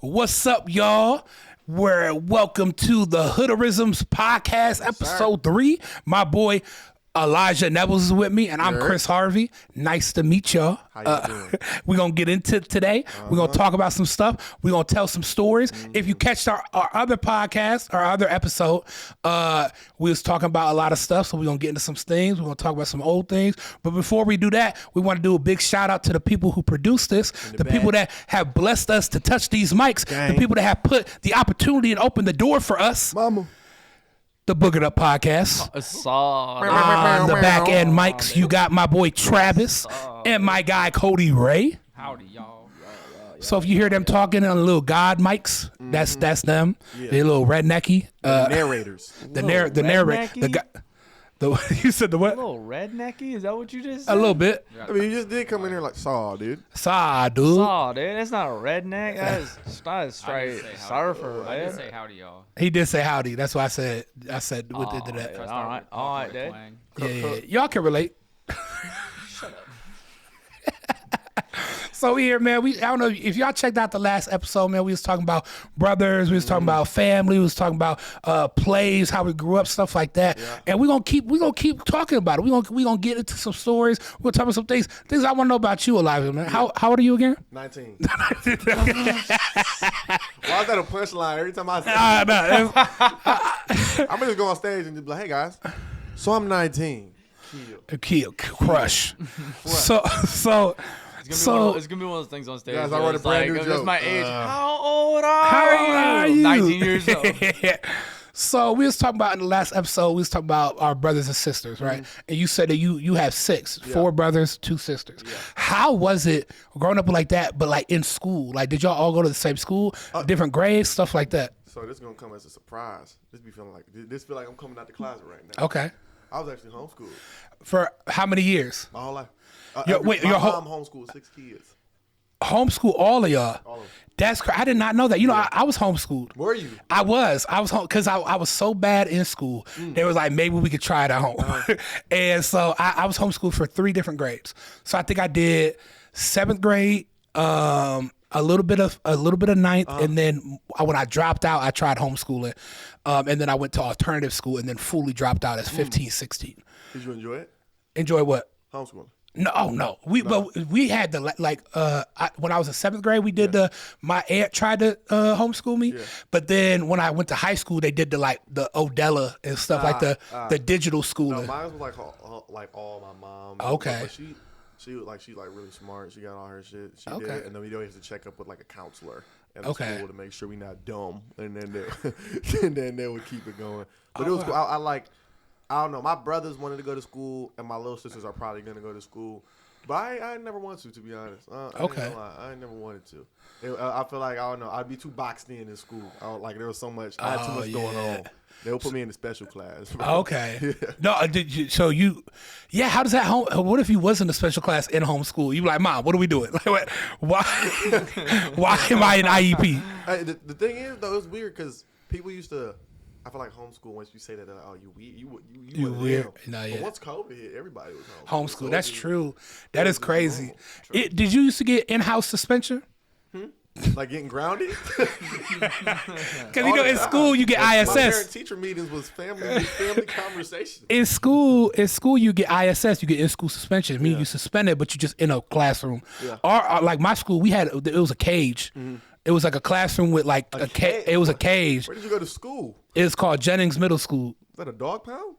What's up, y'all? Welcome to the Hoodarisms podcast, episode 3. My boy Elijah Nevels is with me, and I'm Chris Harvey. Nice to meet y'all. How you doing? We're going to get into it today. We're going to talk about some stuff. We're going to tell some stories. If you catch our other podcast, our other episode, we was talking about a lot of stuff, so we're going to get into some things. We're going to talk about some old things. But before we do that, we want to do a big shout out to the people who produced this, the people that have blessed us to touch these mics, the people that have put the opportunity and opened the door for us. Mama. The Boogered Up Podcast. On the back end mics, you got my boy Travis and my guy Cody Ray. Howdy, y'all. So if you hear them talking on little God mics, that's them. Yeah. They're a little rednecky. The narrators. The narrator. You said the what? A little rednecky? Is that what you just said? A little bit. I mean, you just did come in here like saw, dude. Saw, dude. Saw, dude. That's not a redneck. That's straight surfer, I did man. say howdy, y'all. He did say howdy. That's why I said what did that. Yeah, all right, dude. Yeah. Y'all can relate. Shut up. So we here, man. I don't know if y'all checked out the last episode, man. We was talking about brothers, we was talking about family, we was talking about plays, how we grew up, stuff like that. Yeah. And we're gonna keep talking about it. We gonna get into some stories. We're gonna talk about some things I want to know about you, Elijah, man. How old are you again? 19. Why is that a punchline every time I say? I'm gonna just go on stage and just be like, hey guys, so I'm 19. Kill, crush. So. It's gonna be one of those things on stage. Guys, I wrote a brand new joke. It's my age. How old are you? 19 years old. So we was talking about in the last episode, we was talking about our brothers and sisters, right? And you said that you have 4 brothers, 2 sisters. Yeah. How was it growing up like that, but like in school? Like, did y'all all go to the same school, different grades, stuff like that? So this is gonna come as a surprise. This feel like I'm coming out the closet right now. Okay. I was actually homeschooled. For how many years? My whole life. Your mom homeschooled 6 kids. Homeschool all of y'all? All of them. That's crazy. I did not know that. You know, I was homeschooled. Were you? I was home because I was so bad in school. They was like, maybe we could try it at home. And so I was homeschooled for 3 different grades. So I think I did 7th grade, a little bit of 9th, and then when I dropped out, I tried homeschooling, and then I went to alternative school, and then fully dropped out as 15, 16. Did you enjoy it? Enjoy what? Homeschooling. No. But we had when I was in 7th grade, we did my aunt tried to homeschool me, but then when I went to high school, they did the Odella and stuff like the digital schooling. No, mine was like all my mom. Okay. But she's really smart. She got all her shit. She did it, and then we always have to check up with like a counselor at the school to make sure we're not dumb, and then they would keep it going. But it was cool. I don't know. My brothers wanted to go to school, and my little sisters are probably going to go to school. But I never wanted to be honest. I never wanted to. I feel like, I don't know, I'd be too boxed in school. There was so much, I had too much going on. They would put me in the special class. Bro. Okay. Yeah. No, how does that what if you was in a special class in homeschool? You be like, Mom, what are we doing? Like, why am I in IEP? The thing is, though, it's weird because people used to, I feel like homeschool, once you say that, they're like, oh, you weird. No, but once COVID hit, everybody was homeschool. So that's true. That is crazy. Did you used to get in-house suspension? Like getting grounded? Because in school you get ISS. My parent-teacher meetings was family conversations. In school you get ISS. You get in-school suspension. Meaning you suspended, but you just in a classroom. Yeah. Like my school, it was a cage. Mm-hmm. It was like a classroom with like it was a cage. Where did you go to school? It's called Jennings Middle School. Is that a dog pound?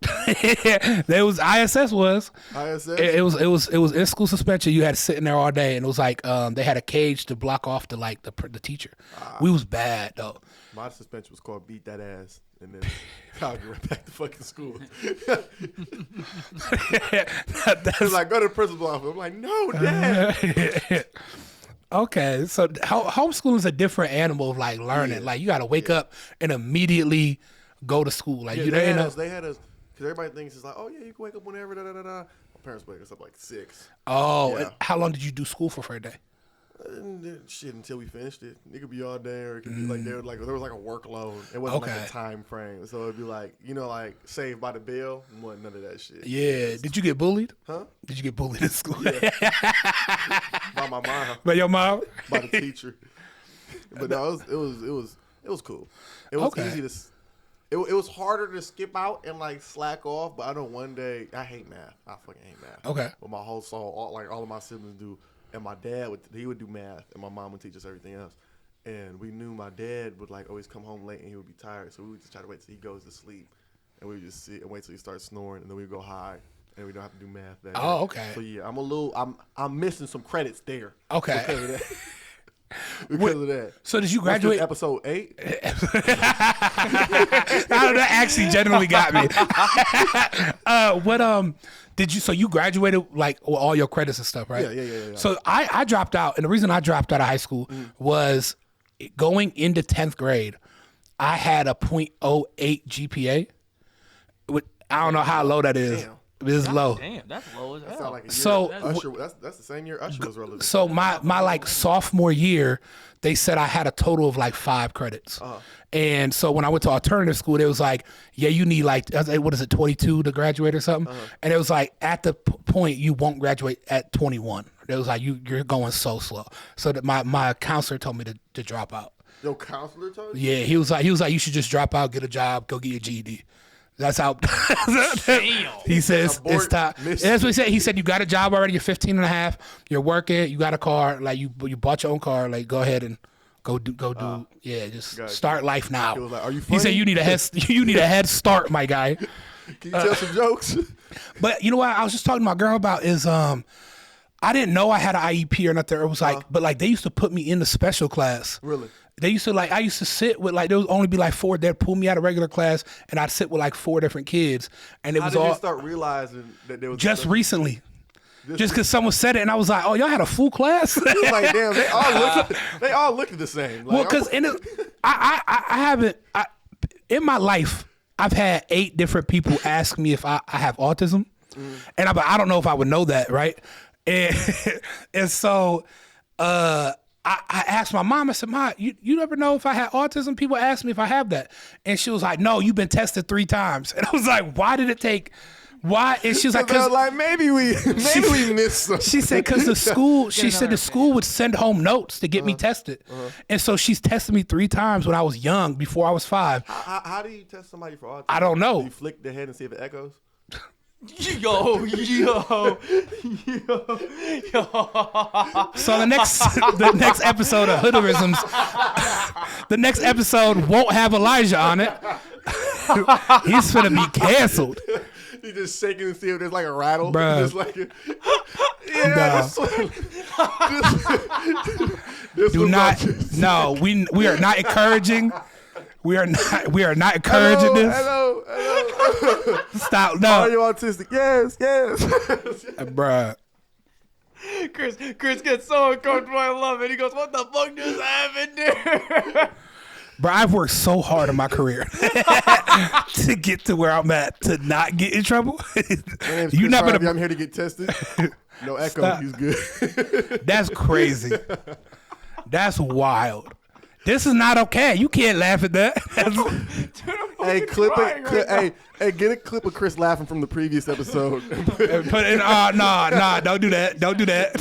There was ISS was. ISS? It was in school suspension. You had to sit in there all day, and it was like they had a cage to block off the teacher. We was bad though. My suspension was called beat that ass, and then I'll get right back to fucking school. That's like, go to the principal's office. I'm like, no, Dad. Okay, so homeschooling is a different animal of like learning. Yeah. Like you got to wake up and immediately go to school. Like they had us because everybody thinks it's like, oh yeah, you can wake up whenever. My parents wake us up like 6. Oh, and how long did you do school for a day? Shit, until we finished it. It could be all day, or it could be like there was like a workload. It wasn't like a time frame, so it'd be like like Saved by the Bell. Wasn't none of that shit. Yeah. Did you get bullied? Huh? Did you get bullied in school? Yeah. By my mom. By your mom? By the teacher. But no, it was cool. It was easy to. It was harder to skip out and like slack off. But I know one day I hate math. I fucking hate math. Okay. But my whole soul, all of my siblings do, and my dad would do math, and my mom would teach us everything else. And we knew my dad would like always come home late and he would be tired, so we would just try to wait till he goes to sleep, and we would just sit and wait till he starts snoring, and then we'd go high, and we don't have to do math that day. Okay. So yeah, I'm missing some credits there. Okay. Because of that. Because of that. So did you graduate? Episode 8? That actually genuinely got me. What did you? So you graduated like with all your credits and stuff, right? Yeah. So I dropped out, and the reason I dropped out of high school was going into 10th grade. I had a .08 GPA. I don't know how low that is. Damn. It's low. Damn, that's low as hell. Like So Usher, that's the same year Usher was relevant. So my like sophomore year, they said I had a total of like 5 credits. And so when I went to alternative school, they was like, yeah, you need like, what is it, 22 to graduate or something? And it was like, at the point, you won't graduate at 21. It was like, you're going so slow. So that my counselor told me to drop out. Your counselor told you? Yeah, he was like, you should just drop out, get a job, go get your GED. That's how. He says it's time. That's what he said. He said you got a job already. You're 15 and a half. You're working. You got a car. Like you bought your own car. Like go ahead and go do. Yeah, just start life now. He was like, are you funny? He said you need a head start, my guy. Can you tell some jokes? But you know what I was just talking to my girl about is I didn't know I had an IEP or nothing. It was like, but like they used to put me in the special class. Really? They used to I used to sit with there would only be like 4. They'd pull me out of regular class and I'd sit with like 4 different kids. And it was all. How did you start realizing that there was just recently? Just because someone said it and I was like, oh, y'all had a full class? Like, damn, they all look the same. Like, well, because I haven't, in my life, I've had 8 different people ask me if I have autism. And I'm like, I don't know if I would know that, right? And so, I asked my mom, I said, Ma, you never know if I had autism? People ask me if I have that. And she was like, no, you've been tested 3 times. And I was like, why did it take, why? And she was like, maybe we missed something. She said, because the school would send home notes to get me tested. And so she's tested me 3 times when I was young, bbefore I was 5. How do you test somebody for autism? I don't know. Do you flick their head and see if it echoes? Yo. So the next episode of Hoodarisms, the next episode won't have Elijah on it. He's finna be canceled. You just shaking and see if there's like a rattle. Bruh. Just like this Do not. No, we are not encouraging. We are not encouraging this. Hello. Stop. No. Are you autistic? Yes. Bruh. Chris gets so uncomfortable. I love it. He goes, "What the fuck just happened there?" Bro, I've worked so hard in my career to get to where I'm at, to not get in trouble. You not gonna. I'm here to get tested. No echo. Stop. He's good. That's crazy. That's wild. This is not okay. You can't laugh at that. Hey, clip it. Hey, get a clip of Chris laughing from the previous episode. Put it in. Nah. Don't do that. Don't do that.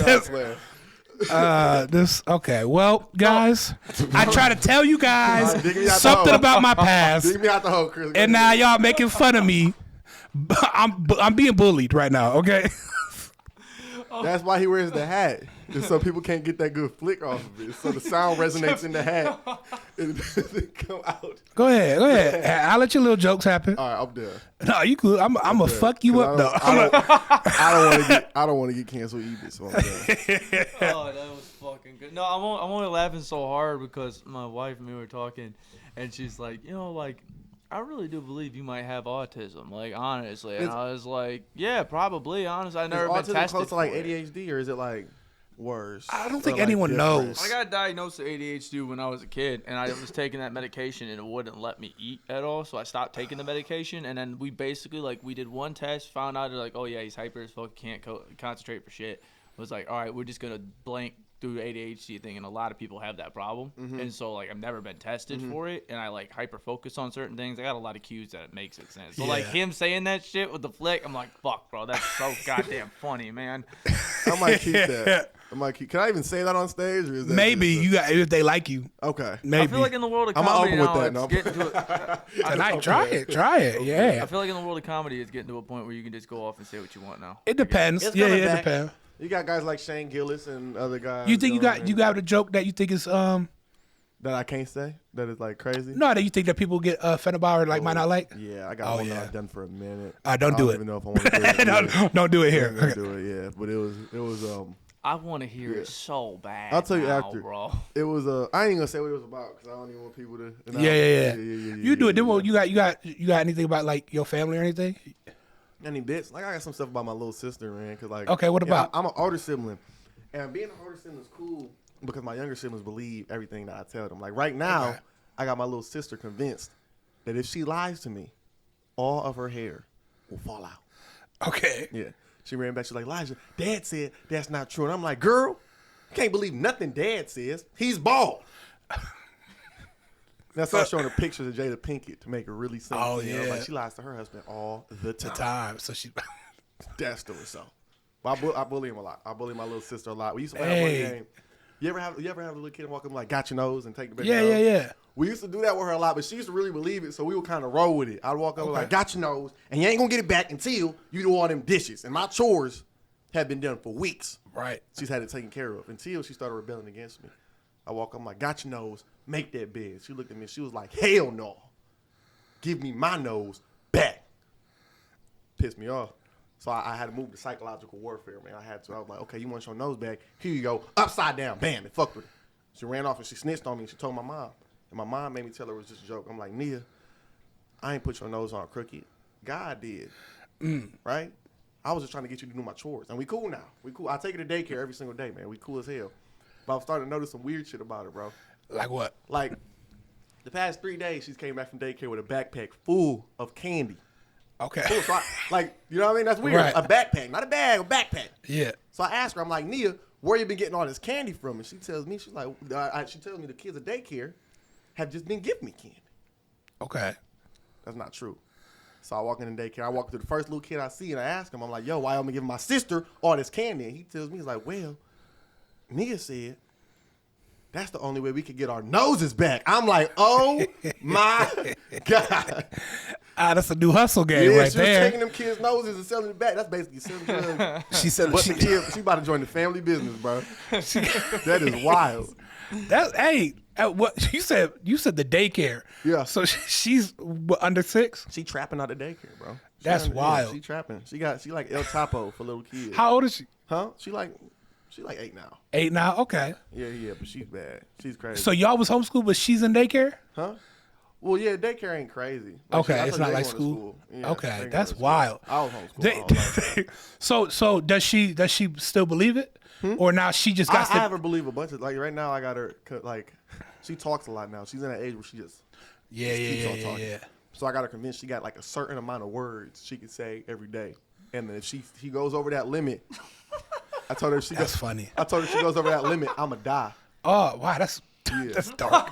This okay. Well, guys, I try to tell you guys something about my past, dig me out the hole, Chris. And now y'all making fun of me. I'm being bullied right now. Okay. That's why he wears the hat. Just so people can't get that good flick off of it. So the sound resonates in the hat. It doesn't come out. Go ahead. I'll let your little jokes happen. All right, I'm done. No, you could. I'm gonna fuck you up though. I don't want to get canceled either. So I'm done. Oh, that was fucking good. No, I'm only laughing so hard because my wife and me were talking, and she's like, I really do believe you might have autism, like honestly. And I was like, yeah, probably. Honestly, I've never been tested. Is autism close to like ADHD, or is it like worse? I don't think anyone knows. I got diagnosed with ADHD when I was a kid, and I was taking that medication, and it wouldn't let me eat at all, so I stopped taking the medication, and then we basically, we did one test, found out, oh, yeah, he's hyper as fuck, can't concentrate for shit. I was like, all right, we're just going to blank through the ADHD thing, and a lot of people have that problem. And so, like, I've never been tested for it, and I, like, hyper-focus on certain things. I got a lot of cues that it makes it sense. So, like, him saying that shit with the flick, I'm like, fuck, bro, that's so goddamn funny, man. I might keep that. Can I even say that on stage? Or is that maybe if they like you. Okay. Maybe. I feel like in the world of comedy now, it's getting to Tonight, try it. Yeah. I feel like in the world of comedy, it's getting to a point where you can just go off and say what you want now. It depends. It depends. You got guys like Shane Gillis and other guys. You think you got a joke that you think is that I can't say, that is like crazy? No, that you think that people get offended by or like might not like? Yeah, I got one that I've done for a minute. Don't do it. I don't even know if I want to do it. Don't do it here. Don't do it, yeah. But it was I want to hear it so bad. I'll tell you now, after, bro. It was I ain't even gonna say what it was about because I don't even want people to. Yeah. You do it. Then you got anything about like your family or anything? Any bits? Like I got some stuff about my little sister, man. Cause like, okay, what about? I'm an older sibling, and being an older sibling is cool because my younger siblings believe everything that I tell them. Like right now, I got my little sister convinced that if she lies to me, all of her hair will fall out. Okay. Yeah. She ran back. She's like, Elijah, Dad said that's not true. And I'm like, girl, you can't believe nothing Dad says. He's bald. That's why I showing her pictures of Jada Pinkett to make her really simple. Oh, yeah. Like, she lies to her husband all the time. So she... That's the result. But I bully him a lot. I bully my little sister a lot. We used to play that one game. You ever have a little kid walk up like, got your nose and take the baby nose? Yeah. We used to do that with her a lot, but she used to really believe it, so we would kind of roll with it. I'd walk up like, got your nose, and you ain't going to get it back until you do all them dishes. And my chores had been done for weeks. Right. She's had it taken care of until she started rebelling against me. I walk up, I'm like, got your nose, make that bed. She looked at me, she was like, hell no. Give me my nose back. Pissed me off. So I had to move to psychological warfare, man. I had to. I was like, okay, you want your nose back? Here you go. Upside down. Bam. It fucked with her. She ran off and she snitched on me and she told my mom. And my mom made me tell her it was just a joke. I'm like, Nia, I ain't put your nose on crooked. God did. Right? I was just trying to get you to do my chores. And we cool now. We cool. I take her to daycare every single day, man. We cool as hell. But I'm starting to notice some weird shit about her, bro. Like what? Like, the past 3 days, she's came back from daycare with a backpack full of candy. Okay. Cool. So you know what I mean? That's weird. Right. A backpack. Not a bag, a backpack. Yeah. So I asked her, I'm like, Nia, where you been getting all this candy from? And she tells me, she's like, she tells me the kids at daycare have just been giving me candy. Okay. That's not true. So I walk in the daycare. I walk to the first little kid I see, and I ask him, I'm like, yo, why am I giving my sister all this candy? And he tells me, he's like, well, Nia said, that's the only way we could get our noses back. I'm like, oh, my God. That's a new hustle game right there. She was taking them kids' noses and selling it back. That's basically selling drugs. She about to join the family business, bro. That is wild. What you said? You said the daycare. Yeah. So she's under 6. She trapping out of daycare, bro. That's wild. Yeah, she trapping. She like El Chapo for little kids. How old is she? Huh? She like 8 now. 8 now. Okay. Yeah, but she's bad. She's crazy. So y'all was homeschooled, but she's in daycare? Huh? Well, yeah, daycare ain't crazy. Like it's not like school. Yeah, okay, that's wild. I was homeschooled. So does she still believe it, or now she just got? I have her believe a bunch of right now. I got her like she talks a lot now. She's in that age where she just keeps on talking. Yeah. So I got her convinced she got like a certain amount of words she could say every day, and then if he goes over that limit, I told her that's funny. I told her she goes over that limit, I'ma die. Oh wow, that's dark.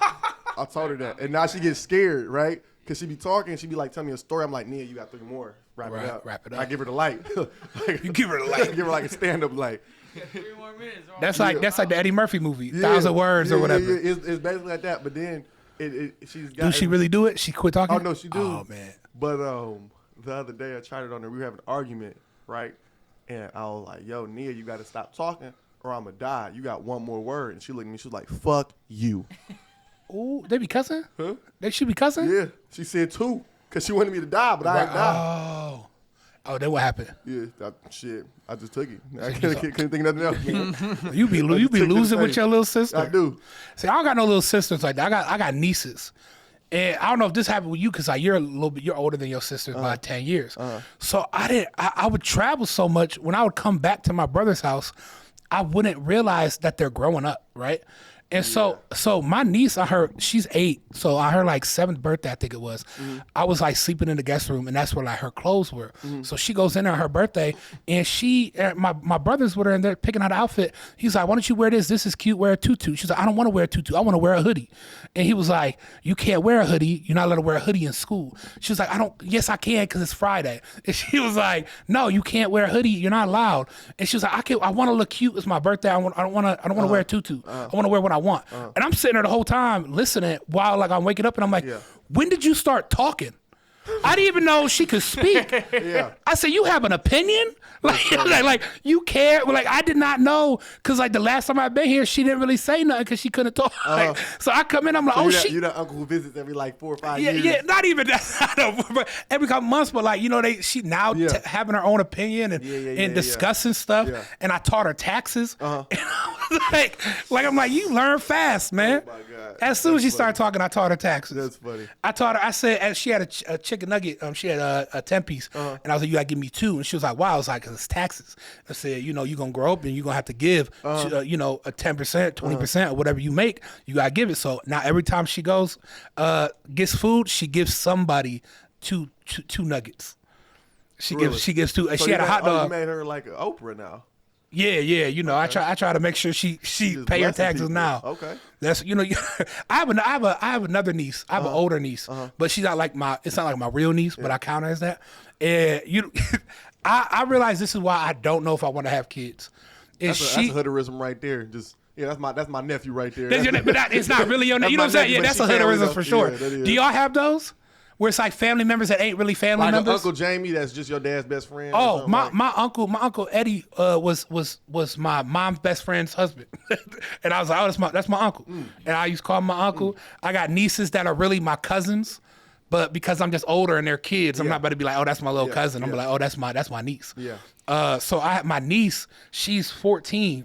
I told her that. And now she gets scared, right? Because she be talking, she be like, tell me a story. I'm like, Nia, you got 3 more. Wrap it up. I give her the light. You give her the light. Give her like a stand-up light. 3 more minutes. That's like the Eddie Murphy movie, 1,000 words or whatever. Yeah. It's basically like that. But then she's got. Do she really do it? She quit talking? Oh, no, she do. Oh, man. But the other day I tried it on her. We were having an argument, right? And I was like, yo, Nia, you got to stop talking or I'm going to die. You got 1 more word. And she looked at me. She was like, fuck you. Ooh, they be cussing? Huh? They should be cussing? Yeah. She said 2 because she wanted me to die, but I ain't die. Oh, then what happened? Yeah, shit. I just took it. I couldn't think of nothing else. Man. You be losing with your little sister. I do. See, I don't got no little sisters like that. I got nieces. And I don't know if this happened with you because you're older than your sister by 10 years. So I would travel so much. When I would come back to my brother's house, I wouldn't realize that they're growing up, right? And so my niece, she's 8. So on her like 7th birthday, I think it was, I was like sleeping in the guest room, and that's where like her clothes were. So she goes in there on her birthday, and my brothers were there, and they're picking out an outfit. He's like, why don't you wear this? This is cute. Wear a tutu. She's like, I don't want to wear a tutu. I want to wear a hoodie. And he was like, you can't wear a hoodie. You're not allowed to wear a hoodie in school. She was like, yes, I can, because it's Friday. And she was like, no, you can't wear a hoodie. You're not allowed. And she was like, I want to look cute. It's my birthday. I don't want to wear a tutu. I want to wear what I want. And I'm sitting there the whole time listening while like I'm waking up, and I'm like, when did you start talking? I didn't even know she could speak. I said, you have an opinion? Like you care? Like, I did not know, because like the last time I've been here, she didn't really say nothing because she couldn't talk. So I come in, I'm like, so you're the uncle who visits every like 4 or 5 years. Yeah, not even that. But every couple months, but like, she now having her own opinion and discussing stuff. And I taught her taxes. And I was like I'm like, you learn fast, man. Oh my God. As soon as she started talking, I taught her taxes. That's funny. I taught her, I said, and she had a chicken nugget. She had a 10-piece. And I was like, you gotta give me 2. And she was like, wow. I was like, because it's taxes. I said, you're going to grow up and you're going to have to give, a 10%, 20% or whatever you make, you got to give it. So now every time she goes, gets food, she gives somebody two nuggets. She gives 2. And so she had a hot dog. You made her like an Oprah now. Yeah. I try to make sure she pay her taxes people. Now. Okay. That's I have another niece. I have an older niece, but she's not like it's not like my real niece, but I count her as that. And I realize this is why I don't know if I want to have kids. That's a hoodarism right there. That's my nephew right there. But it's not really your nephew. You know what I'm saying? Yeah, that's a hoodarism for sure. Do y'all have those? Where it's like family members that ain't really family members. Uncle Jamie, that's just your dad's best friend. Oh, my uncle Eddie was my mom's best friend's husband, and I was like, oh, that's my uncle, and I used to call him my uncle. I got nieces that are really my cousins, but because I'm just older and they're kids, I'm not about to be like, oh, that's my little cousin. I'm like, oh, that's my niece. Yeah. So I have my niece. She's 14.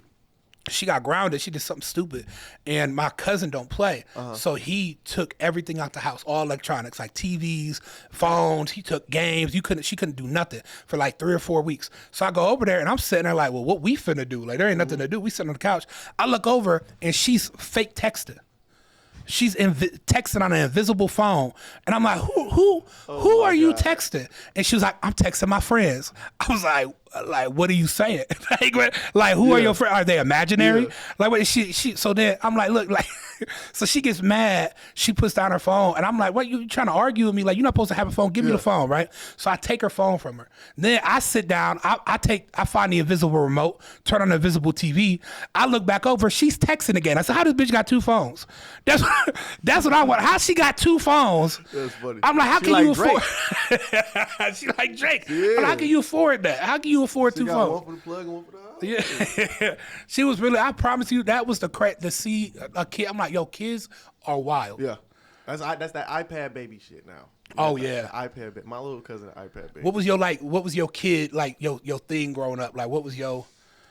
She got grounded. She did something stupid, and my cousin don't play. So he took everything out the house, all electronics, like TVs, phones. He took games. She couldn't do nothing for like 3 or 4 weeks. So I go over there, and I'm sitting there like, well, what we finna do? Like, there ain't nothing to do. We sitting on the couch. I look over, and she's fake texting. She's texting on an invisible phone, and I'm like, who are you texting? And she was like, I'm texting my friends. I was like, what are you saying? like, who are your friends? Are they imaginary? Yeah. Like, what? She. So then I'm like, look, like, so she gets mad. She puts down her phone, and I'm like, what? You trying to argue with me? Like, you're not supposed to have a phone. Give me the phone, right? So I take her phone from her. Then I sit down. I find the invisible remote, turn on the invisible TV. I look back over. She's texting again. I said, how this bitch got 2 phones? That's what I want. How she got 2 phones? That's funny. I'm like, how can you afford? She like Drake. Yeah. How can you afford that? How can you afford 2 phones? One for the plug and one for the house. Yeah. She was really. I promise you, that was to see a kid. I'm like, yo, kids are wild. Yeah. That's that iPad baby shit now. Oh yeah. iPad. My little cousin, iPad baby. What was your kid like? Your thing growing up? Like, what was your?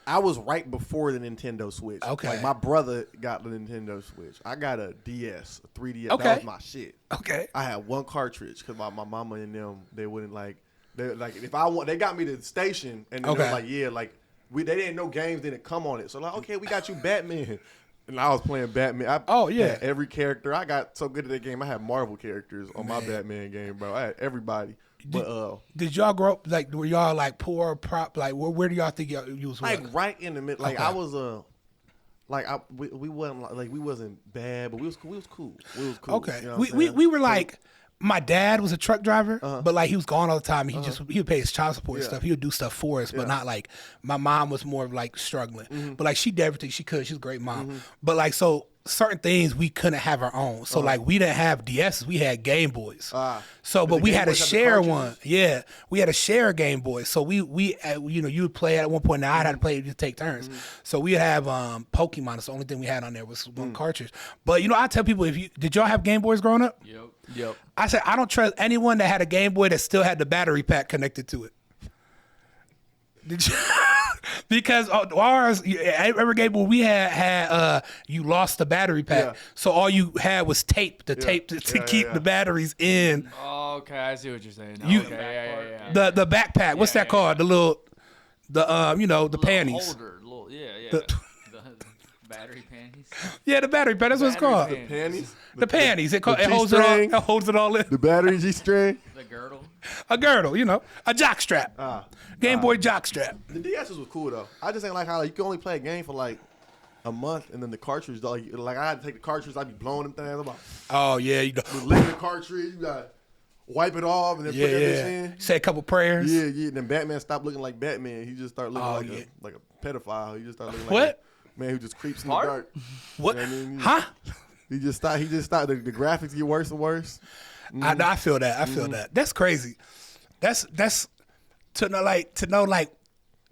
I was right before the Nintendo Switch. Okay. Like, my brother got the Nintendo Switch. I got a DS, a 3DS. Okay. That was my shit. Okay. I had 1 cartridge because my mama and them, they wouldn't like. They like if I want. They got me to the station and they were like, yeah, like they didn't know games didn't come on it. So like, okay, we got you Batman. And I was playing Batman. Had every character. I got so good at that game. I had Marvel characters on my Batman game, bro. I had everybody. Did y'all grow up like? Were y'all like poor prop? Like where do y'all think you was? Like right in the middle. Like I was we wasn't like we wasn't bad, but we was cool. We was cool. Okay, you know we were like. My dad was a truck driver, but like he was gone all the time. He would pay his child support and stuff. He would do stuff for us, but not like my mom was more of like struggling. But like she did everything she could. She was a great mom. But like so certain things we couldn't have our own. So like we didn't have DSs, we had Game Boys. But we had to share one. Yeah, we had to share a Game Boy. So we you would play at one point. Now I had to play to take turns. So we'd have Pokemon. That's the only thing we had on there was 1 cartridge. But I tell people, did y'all have Game Boys growing up? Yep. I said I don't trust anyone that had a Game Boy that still had the battery pack connected to it. Did you? Because ours, every Game Boy we had you lost the battery pack, so all you had was tape to keep the batteries in. Oh, okay, I see what you're saying. Yeah. The backpack. What's that called? The little, the panties. Holder. The battery panties. Yeah, the battery pad. That's what it's called. Panties. Panties. The panties. It holds G-string. it all. It holds it all in. The battery G-string. The girdle. A girdle, a jock strap. Game Boy jock strap. The DS's was cool though. I just ain't like how you can only play a game for like a month and then the cartridge, like I had to take the cartridge, I'd be blowing them things. I'm like, Oh yeah, licking the cartridge, you gotta wipe it off and then put that bitch in. Say a couple prayers. Yeah. And then Batman stopped looking like Batman. He just started looking like a pedophile. He just started looking like a man who just creeps in the dark. What? You know what I mean? Huh? He just stopped. The graphics get worse and worse. I feel that. I feel that. That's crazy. That's to know like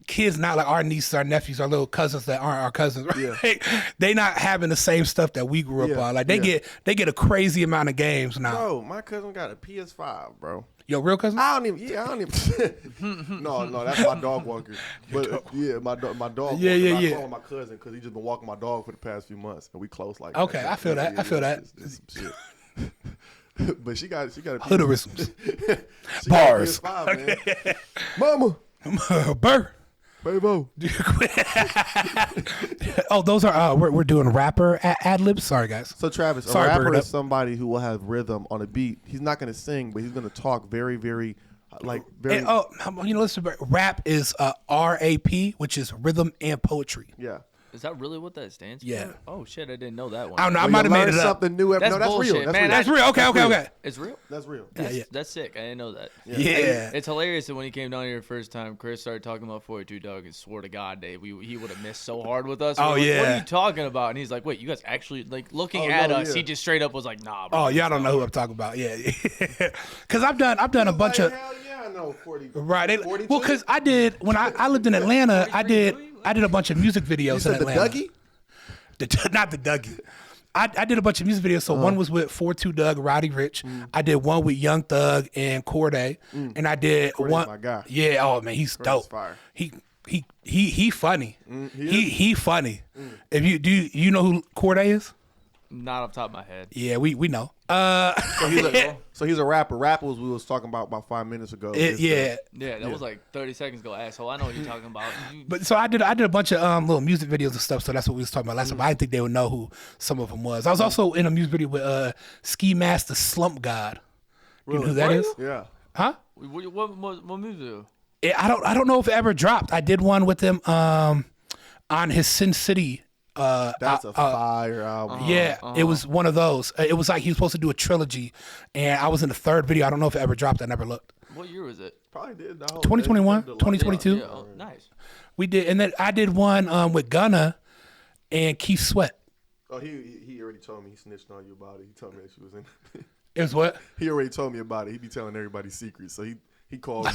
kids not like our nieces, our nephews, our little cousins that aren't our cousins, right? Yeah. They not having the same stuff that we grew up on. Like they get a crazy amount of games now. Bro, my cousin got a PS5, bro. Your real cousin? I don't even. No, that's my dog walker. But yeah, my dog. Yeah. I call him my cousin because he just been walking my dog for the past few months, and we close like. Okay, that. I feel that. I feel that. It's some shit. But she got a Hoodarisms. Bars. PS5, man. Mama. Burr. Babo. Oh, those are we're doing rapper ad libs. Sorry, guys. So Travis, a rapper is somebody who will have rhythm on a beat. He's not going to sing, but he's going to talk very, very, very. And, listen, rap is RAP, which is rhythm and poetry. Yeah. Is that really what that stands for? Yeah. Oh shit, I didn't know that one. I don't know. I might have made it up. Something new. That's that's bullshit, real. man. That's real. Okay. It's real. That's real. That's sick. I didn't know that. Yeah. It's hilarious that when he came down here the first time, Chris started talking about 42 Doug and swore to God, Dave, he would have missed so hard with us. Oh, like, yeah. What are you talking about? And he's like, wait, you guys actually, looking at us, he just straight up was like, nah, bro. Oh, y'all don't know who I'm talking about. Yeah. Because I've done a bunch of. Hell yeah, I know 40. Right. Well, because I did, when I lived in Atlanta, I did a bunch of music videos in Atlanta. The Dougie? Not the Dougie. I did a bunch of music videos. So one was with 42 Doug, Roddy Rich. I did one with Young Thug and Corday, and I did Corday's one. My guy. Yeah. Oh man, he's Corday's dope. Fire. He funny. He funny. If you know who Corday is? Not off the top of my head. Yeah, we know. So he's a rapper. Rappers we was talking about 5 minutes ago. Yeah, that was like 30 seconds ago, asshole. I know what you're talking about. But so I did a bunch of little music videos and stuff. So that's what we was talking about last time. I didn't think they would know who some of them was. I was also in a music video with Ski Mask the Slump God. You know who that is? Yeah. Huh? What movie? I don't know if it ever dropped. I did one with him on his Sin City. That's a fire album. It was one of those. It was like he was supposed to do a trilogy, and I was in the third video. I don't know if it ever dropped. I never looked. What year was it? Probably did. 2021, 2022. Yeah. Oh, nice. We did, and then I did one with Gunna and Keith Sweat. Oh, he already told me. He snitched on you about it. He told me that she was in. It was what? He already told me about it. He be telling everybody secrets, so he called me.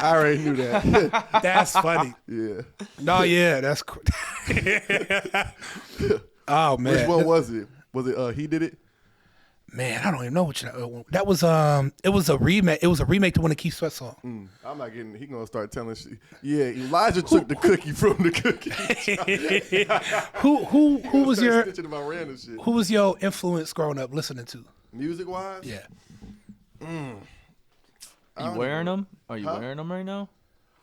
I already knew that. That's funny. Yeah. No, yeah, that's cool. Oh man. Which one was it? Was it He Did It? Man, I don't even know which that was. It was a remake. It was a remake to one of Keith Sweat song. I'm not getting. He gonna start telling shit. Yeah, Elijah took the cookie from the cookie. Who was your snitching about random shit. Who was your influence growing up listening to? Music wise? Yeah. Are you wearing them? Are you wearing them right now?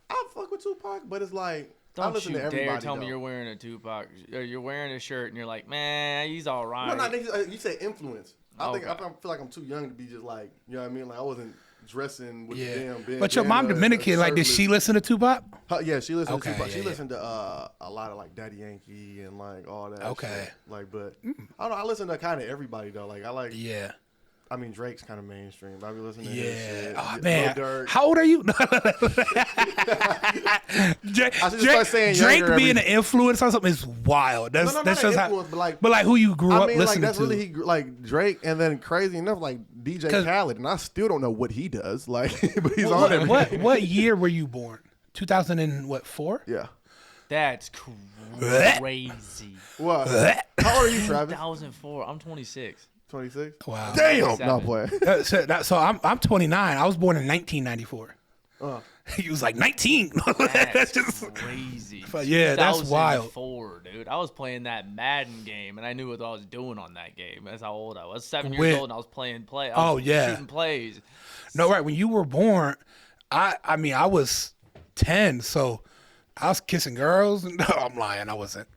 I fuck with Tupac, but it's like I Don't listen you to everybody. dare tell me though. you're wearing a Tupac. Or you're wearing a shirt and you're like, man, he's all right. No, you say influence. I Okay. feel like I'm too young to be just like, you know what I mean? Like I wasn't dressing with the damn band. But your mom Dominican, like, did she listen to Tupac? Yeah, she listened to Tupac. Yeah, she listened to a lot of like Daddy Yankee and like all that. Okay. Shit. Like, but I don't know. I listen to kind of everybody though. Like I like. Yeah. I mean, Drake's kind of mainstream. I be listening to Yeah. his shit. Oh Lil man. Durk. How old are you? Drake being an influence on something is wild. That's No, that's not just an how. influence, But like who you grew up like listening that's to. really like Drake, and then crazy enough like DJ Khaled, and I still don't know what he does. Like, but he's on it. What year were you born? 2004? Yeah. That's crazy. What? How old are you, Travis? 2004. I'm 26. 26. Wow. Damn. Not playing. So I'm 29. I was born in 1994. He was like 19. That's just crazy. Yeah, that's wild. 2004, dude. I was playing that Madden game, and I knew what I was doing on that game. That's how old I was. 7 years old, and I was playing play. I was shooting plays. No, right. When you were born, I mean, I was 10, so I was kissing girls. No, I'm lying. I wasn't.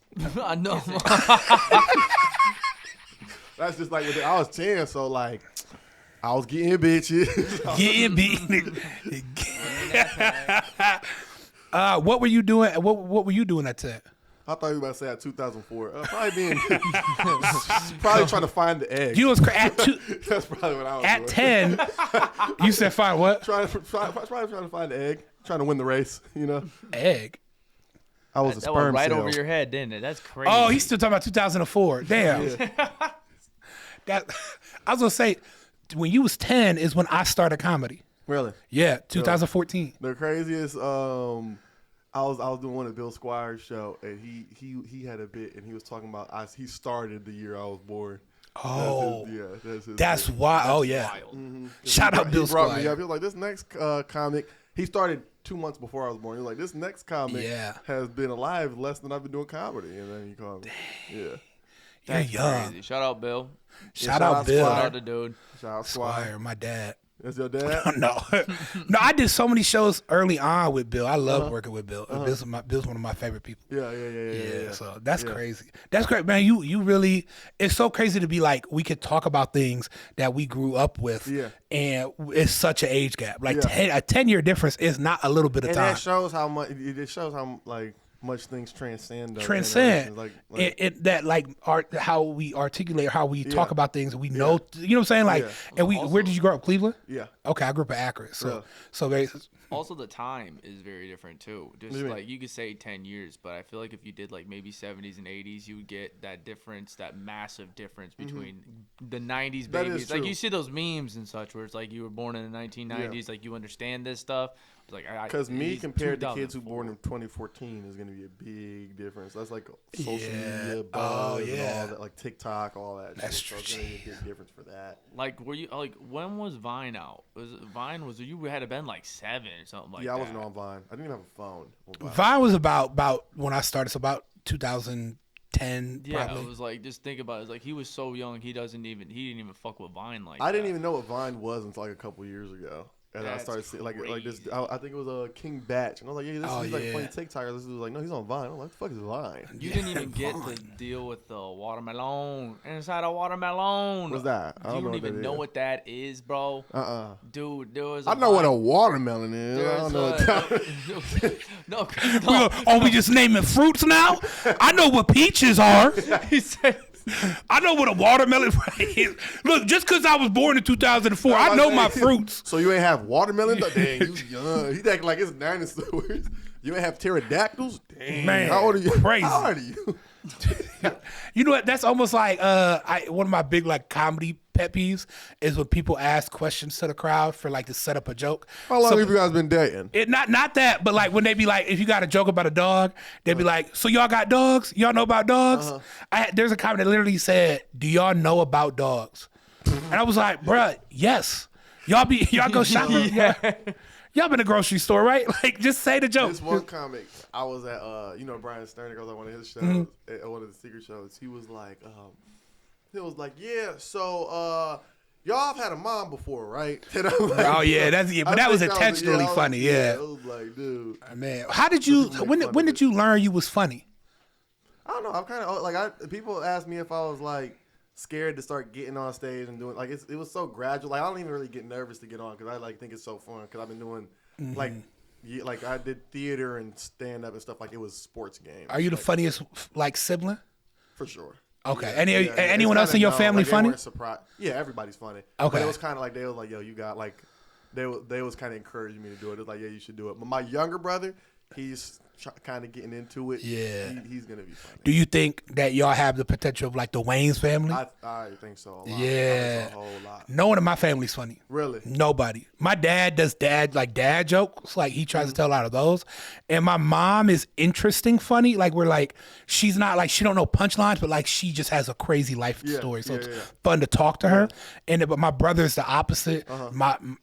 I know. That's just like I was 10, so like I was getting bitches. Getting beaten. What were you doing? What were you doing at 10? I thought you were about to say at 2004. Probably probably trying to find the egg. You was That's probably what I was at doing. 10. You said find what? Trying to find the egg. Trying to win the race. You know. Egg. I was a That went sperm right cell. over your head, didn't it? That's crazy. Oh, he's still talking about 2004. Damn. Yeah. That I was gonna say, when you was 10 is when I started comedy. Really? Yeah, 2014. The craziest. I was doing one of Bill Squire's show, and he had a bit, and he was talking about he started the year I was born. Oh, that's his that's thing. why. Oh yeah. Mm-hmm. Shout out Bill He brought me Squire. up. He was like, this next comic. He started 2 months before I was born. He was like, this next comic has been alive less than I've been doing comedy, and then he called me. Yeah. You're young. Crazy. Shout out Bill. Shout out Bill. Shout out the dude. Shout out Squire, my dad. That's your dad? No, I did so many shows early on with Bill. I love working with Bill. Bill's one of my favorite people. Yeah. So that's crazy. That's great, man. You really. It's so crazy to be like we could talk about things that we grew up with. Yeah. And it's such an age gap. Like a 10-year difference is not a little bit of and time. that shows how much. It shows how like much things transcend. Like that, like art, how we articulate, how we talk about things, and we know. You know what I'm saying? Like, and we. Where did you grow up? Cleveland. Yeah. Okay, I grew up in Akron. So very. Also, the time is very different too. Just like you could say 10 years, but I feel like if you did like maybe 70s and 80s, you would get that difference, that massive difference between the 90s babies. Like you see those memes and such, where it's like you were born in the 1990s, like you understand this stuff. Like because me compared to kids who were born in 2014 is going to be a big difference. That's like social media, buzz, and all that, like TikTok, all that. That's true. So it's going to be a big difference for that. Like, were you like when was Vine out? Was you had to been like 7 or something like that? Yeah, I wasn't on Vine. I didn't even have a phone. Vine was about when I started, so about 2010. Yeah, probably. it was like just think about it. It's like he was so young, he didn't even fuck with Vine like. I didn't even know what Vine was until like a couple years ago. And That's I started seeing like this. crazy. I think it was King Batch, and I was like, "Yeah, this is like funny TikToker." This dude was like, "No, he's on Vine." I'm like, "What the fuck is Vine?" You didn't even get to deal with the watermelon inside a watermelon. What's that? You don't even know what that is, bro. Dude, there was. I know what a watermelon is. I don't know what that. No. We just naming fruits now? I know what peaches are. He said. I know what a watermelon is. Look, just because I was born in 2004, I know my fruits. So you ain't have watermelon? Dang, you young. He's acting like it's dinosaurs. You ain't have pterodactyls? Dang. Man, how old are you? Crazy. How old are you? You know what? That's almost like one of my big like comedy pet peeves is when people ask questions to the crowd for like to set up a joke. How long have you guys been dating? Not that, but like when they be like, if you got a joke about a dog, they'd be like, so y'all got dogs? Y'all know about dogs? There's a comment that literally said, do y'all know about dogs? And I was like, bruh, yes. Y'all go shopping? Y'all been to the grocery store, right? Like, just say the joke. This one comic, I was at, Brian Sternick was on one of his shows, at one of the secret shows. He was like, yeah, so y'all have had a mom before, right? And I'm like, but that was intentionally funny, yeah. I was like, dude. Man, how did you, when did you learn you was funny? I don't know. I'm kind of, like, people ask me if I was, like, scared to start getting on stage and doing, like, it was so gradual. Like, I don't even really get nervous to get on because I, like, think it's so fun because I've been doing, like I did theater and stand up and stuff. Like, it was sports games. Are you the funniest, like, sibling? For sure. Okay. Anyone else in your family funny? Yeah, everybody's funny. Okay. But it was kind of like, they was like, yo, you got, like, they was kind of encouraging me to do it. It was like, yeah, you should do it. But my younger brother, he's kind of getting into it. Yeah. He's going to be funny. Do you think that y'all have the potential of like the Wayans family? I think so. Yeah. A whole lot. No one in my family's funny. Really? Nobody. My dad does dad jokes. Like he tries to tell a lot of those. And my mom is interesting funny. Like we're like, she's not like, she don't know punchlines, but like she just has a crazy life story. So it's fun to talk to her. But my brother's the opposite.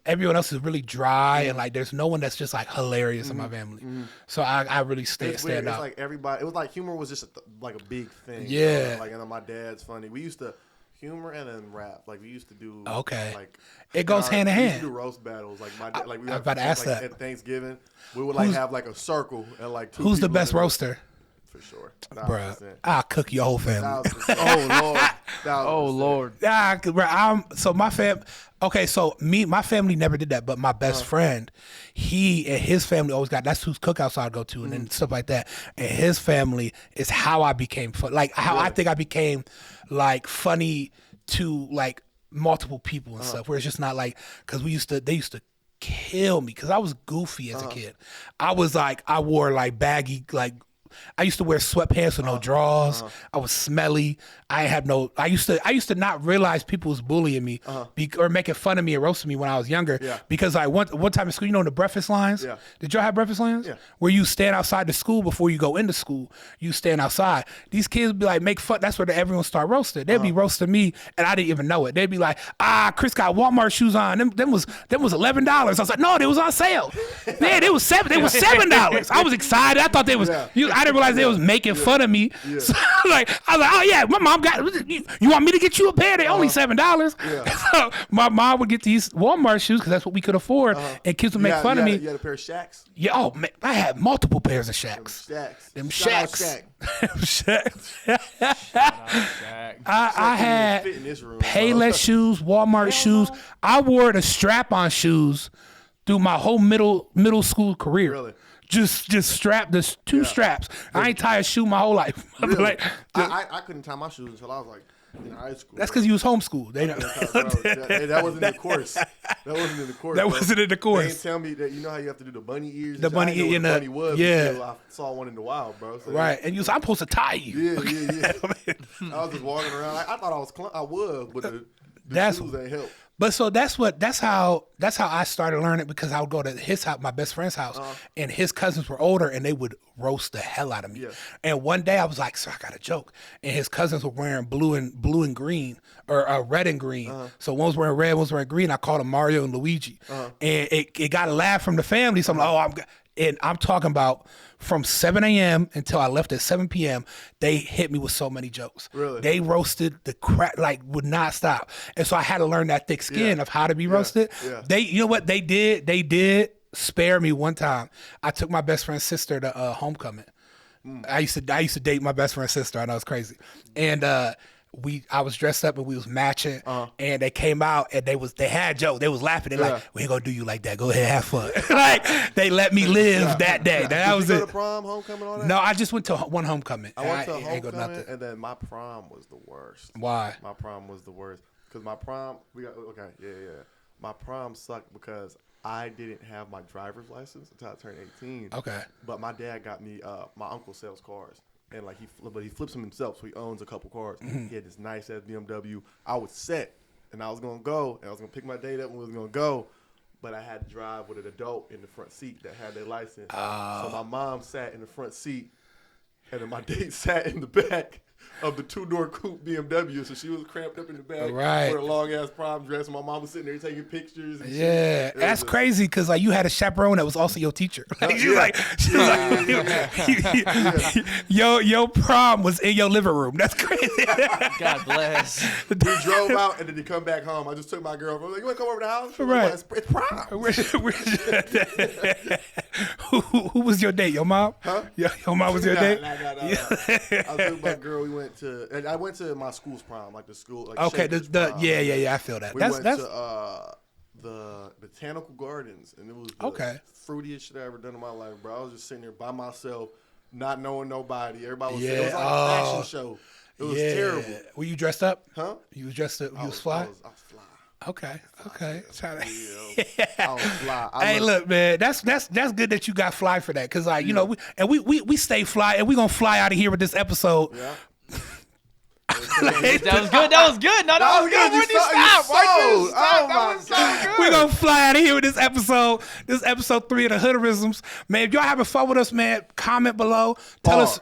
Everyone else is really dry and like there's no one that's just like hilarious in my family. So I really stand out. It's like everybody. It was like humor was just like a big thing. Yeah. Like my dad's funny. We used to humor and then rap. Like we used to do. Okay. Like it goes hand in we hand. used to do roast battles. Like my dad, like we I was about to ask that. At Thanksgiving, we would like have like a circle and like two. Who's the best roaster? For sure, bruh. I'll cook your whole family. Oh Lord. Oh Lord. So my my family never did that, but my best friend, he and his family always got, that's whose cookouts I'd go to and then stuff like that. And his family is how I became like how I think I became like funny to like multiple people and stuff, where it's just not like, because they used to kill me because I was goofy as a kid. I was like, I wore like baggy, like I used to wear sweatpants with no drawers. I was smelly. I used to not realize people was bullying me or making fun of me and roasting me when I was younger. Yeah. Because I one time in school, you know the breakfast lines? Yeah. Did y'all have breakfast lines? Yeah. Where you stand outside the school before you go into school. You stand outside. These kids would be like, make fun. That's where everyone start roasting. They'd be roasting me and I didn't even know it. They'd be like, Chris got Walmart shoes on. Them was $11. I was like, no, they was on sale. Man, they was $7. I was excited. I thought they was, I didn't realize they was making fun of me. Yeah. So I was like, oh yeah, my mom got, you want me to get you a pair? They only $7. Yeah. So my mom would get these Walmart shoes because that's what we could afford, and kids would make fun of me. You had a pair of Shaqs? Yeah, oh man, I had multiple pairs of Shaqs. Them Shaqs. I had Payless shoes, Walmart shoes. I wore the strap-on shoes through my whole middle school career. Really? Just strap, there's two straps. I ain't tied a shoe my whole life. Really? Like, I couldn't tie my shoes until I was like in high school. That's because you was homeschooled. That wasn't in the course. That wasn't in the course. That wasn't in the course. They didn't tell me that, you know how you have to do the bunny ears? The bunny ear in the, bunny was until I saw one in the wild, bro. So right, and you was, I'm supposed to tie you. Yeah. I was just walking around. I thought I was, but the shoes ain't help. But so that's how I started learning, because I would go to his house, my best friend's house, and his cousins were older, and they would roast the hell out of me. Yeah. And one day I was like, "Sir, I got a joke," and his cousins were wearing blue and green, or red and green. So one was wearing red, one was wearing green. I called them Mario and Luigi, and it got a laugh from the family. So I'm like, I'm talking about from 7 a.m. until I left at 7 p.m., they hit me with so many jokes. Really? They roasted the crap, like would not stop. And so I had to learn that thick skin of how to be roasted. Yeah. You know what they did? They did spare me one time. I took my best friend's sister to homecoming. I used to date my best friend's sister. I know it's crazy. And I was dressed up and we was matching, and they came out and they had jokes. They was laughing. They like, we ain't gonna do you like that. Go ahead, have fun. Like they let me live that day. That was it. Did you it. go to prom, homecoming, all that? No, I just went to one homecoming. I went to homecoming, and then my prom was the worst. Why? My prom was the worst because my prom my prom sucked because I didn't have my driver's license until I turned 18. Okay. But my dad got me. My uncle sells cars. And like he flips them himself, so he owns a couple cars. He had this nice ass BMW. I was set, and I was gonna go, and I was gonna pick my date up, and we was gonna go, but I had to drive with an adult in the front seat that had their license. So my mom sat in the front seat, and then my date sat in the back of the 2-door coupe BMW. So she was cramped up in the back with a long ass prom dress. And my mom was sitting there taking pictures. And shit. That's crazy, because like you had a chaperone that was also your teacher. Like, your prom was in your living room. That's crazy. God bless. We drove out, and then to come back home, I just took my girlfriend. I was like, you want to come over to the house? Right. It's prom. Who was your date? Your mom? Huh? Your mom was your date? No. I was with my girl. I went to my school's prom, like the school. Like okay, prom. Yeah, I feel that. We went to the Botanical Gardens, and it was the fruitiest shit I ever done in my life, bro. I was just sitting there by myself, not knowing nobody. Everybody was it was like a fashion show. It was terrible. Were you dressed up? Huh? You was dressed up? You was fly? I was fly. Okay. I was fly. Hey, look, man, that's good that you got fly for that, because like you know, we stay fly, and we gonna fly out of here with this episode. Yeah. That was good. No, that was good. Why'd you stop? That was so good. gonna fly out of here with this episode. This episode 3 of the Hoodarisms. Man, if y'all haven't fun with us, man, comment below. Tell us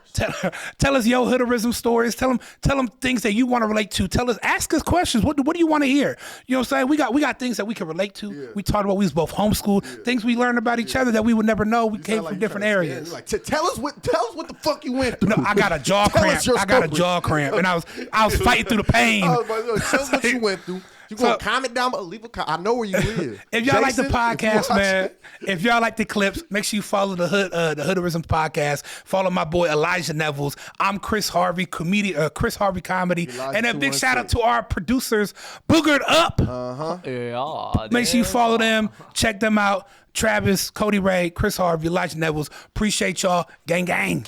your Hoodarism stories. Tell them things that you want to relate to. Ask us questions. What do you want to hear? You know what I'm saying? We got things that we can relate to. Yeah. We talked about we was both homeschooled. Yeah. Things we learned about each other that we would never know. We came from different areas. Like, tell us what the fuck you went through. No, I got a jaw cramp. And I was fighting through the pain. Tell us what you went through. You gonna comment down below, leave a comment. I know where you live. If y'all like the podcast, man, if y'all like the clips, make sure you follow the Hoodarisms podcast. Follow my boy Elijah Nevels. I'm Chris Harvey, comedian, Chris Harvey Comedy. Elijah, and a big shout out to our producers, Boogered Up. Yeah. Make sure you follow them, check them out. Travis, Cody Ray, Chris Harvey, Elijah Nevels. Appreciate y'all. Gang, gang.